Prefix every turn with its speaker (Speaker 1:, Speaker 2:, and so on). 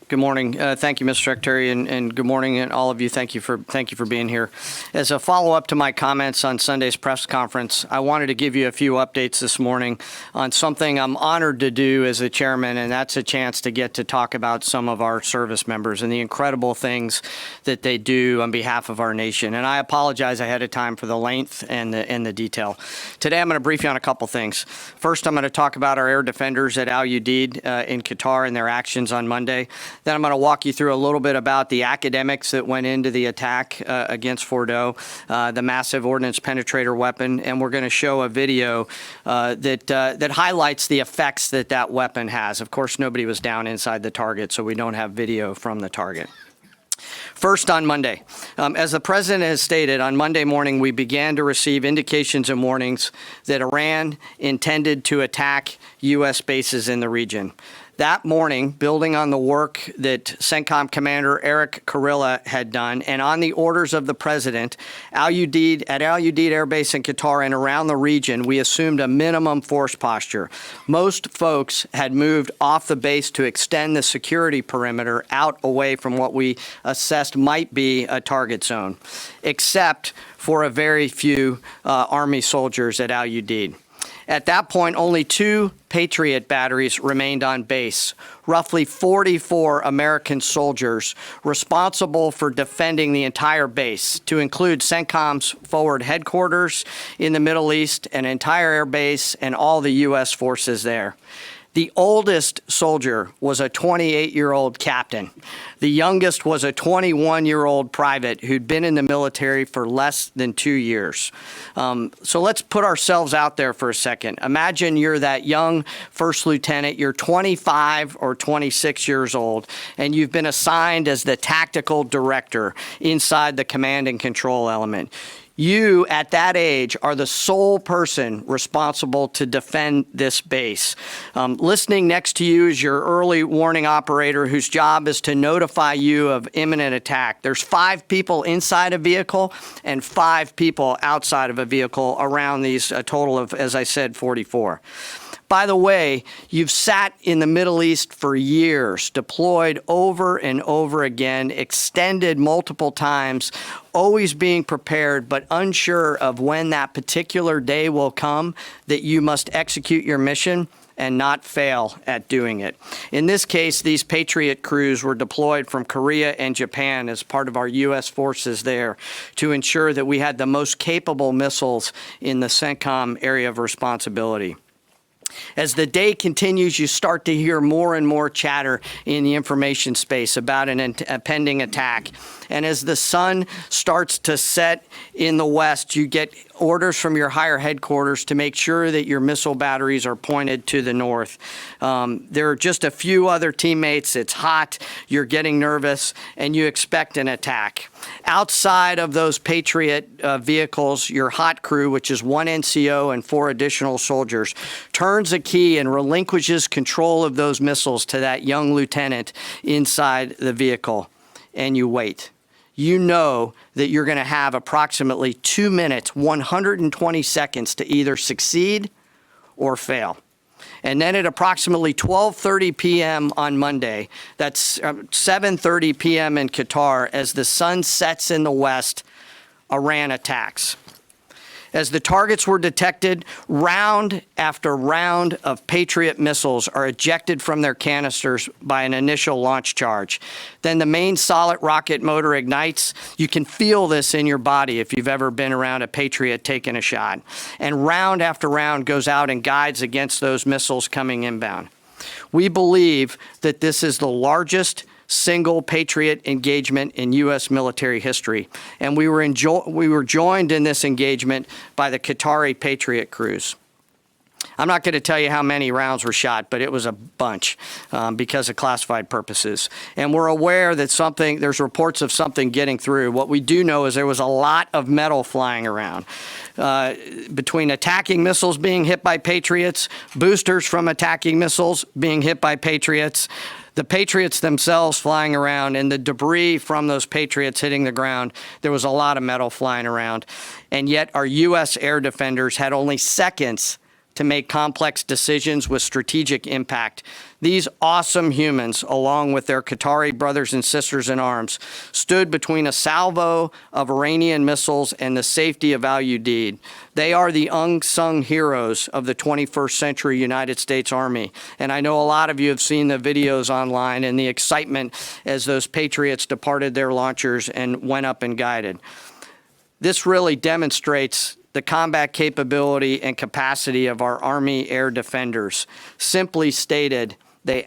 Speaker 1: Good morning. Thank you, Mr. Secretary, and good morning, and all of you. Thank you for being here. As a follow-up to my comments on Sunday's press conference, I wanted to give you a few updates this morning on something I'm honored to do as a chairman, and that's a chance to get to talk about some of our service members and the incredible things that they do on behalf of our nation. And I apologize ahead of time for the length and the detail. Today, I'm going to brief you on a couple things. First, I'm going to talk about our air defenders at Al Udeid in Qatar and their actions on Monday. Then I'm going to walk you through a little bit about the academics that went into the attack against Fordo, the massive ordnance penetrator weapon, and we're going to show a video that highlights the effects that weapon has. Of course, nobody was down inside the target, so we don't have video from the target. First, on Monday, as the president has stated, on Monday morning, we began to receive indications and warnings that Iran intended to attack U.S. bases in the region. That morning, building on the work that CENTCOM Commander Eric Kurilla had done, and on the orders of the president, at Al Udeid Air Base in Qatar and around the region, we assumed a minimum force posture. Most folks had moved off the base to extend the security perimeter out away from what we assessed might be a target zone, except for a very few Army soldiers at Al Udeid. At that point, only 2 Patriot batteries remained on base, roughly 44 American soldiers responsible for defending the entire base, to include CENTCOM's forward headquarters in the Middle East, an entire air base, and all the U.S. forces there. The oldest soldier was a 28-year-old captain. The youngest was a 21-year-old private who'd been in the military for less than 2 years. So let's put ourselves out there for a second. Imagine you're that young first lieutenant, you're 25 or 26 years old, and you've been assigned as the tactical director inside the command and control element. You, at that age, are the sole person responsible to defend this base. Listening next to you is your early warning operator whose job is to notify you of imminent attack. There's 5 people inside a vehicle and 5 people outside of a vehicle around these, a total of, as I said, 44. By the way, you've sat in the Middle East for years, deployed over and over again, extended multiple times, always being prepared, but unsure of when that particular day will come that you must execute your mission and not fail at doing it. In this case, these Patriot crews were deployed from Korea and Japan as part of our U.S. forces there to ensure that we had the most capable missiles in the CENTCOM area of responsibility. As the day continues, you start to hear more and more chatter in the information space about a pending attack. And as the sun starts to set in the west, you get orders from your higher headquarters to make sure that your missile batteries are pointed to the north. There are just a few other teammates. It's hot, you're getting nervous, and you expect an attack. Outside of those Patriot vehicles, your hot crew, which is 1 NCO and 4 additional soldiers, turns a key and relinquishes control of those missiles to that young lieutenant inside the vehicle, and you wait. You know that you're going to have approximately 2 minutes, 120 seconds to either succeed or fail. And then at approximately 12:30 p.m. on Monday, that's 7:30 p.m. in Qatar, as the sun sets in the west, Iran attacks. As the targets were detected, round after round of Patriot missiles are ejected from their canisters by an initial launch charge. Then the main solid rocket motor ignites. You can feel this in your body if you've ever been around a Patriot taking a shot. And round after round goes out and guides against those missiles coming inbound. We believe that this is the largest single Patriot engagement in U.S. military history. And we were joined in this engagement by the Qatari Patriot crews. I'm not going to tell you how many rounds were shot, but it was a bunch because of classified purposes. And we're aware that there's reports of something getting through. What we do know is there was a lot of metal flying around. Between attacking missiles being hit by Patriots, boosters from attacking missiles being hit by Patriots, the Patriots themselves flying around, and the debris from those Patriots hitting the ground, there was a lot of metal flying around. And yet our U.S. air defenders had only seconds to make complex decisions with strategic impact. These awesome humans, along with their Qatari brothers and sisters in arms, stood between a salvo of Iranian missiles and the safety of Al Udeid. They are the unsung heroes of the 21st century United States Army. And I know a lot of you have seen the videos online and the excitement as those Patriots departed their launchers and went up and guided. This really demonstrates the combat capability and capacity of our Army air defenders. Simply stated, they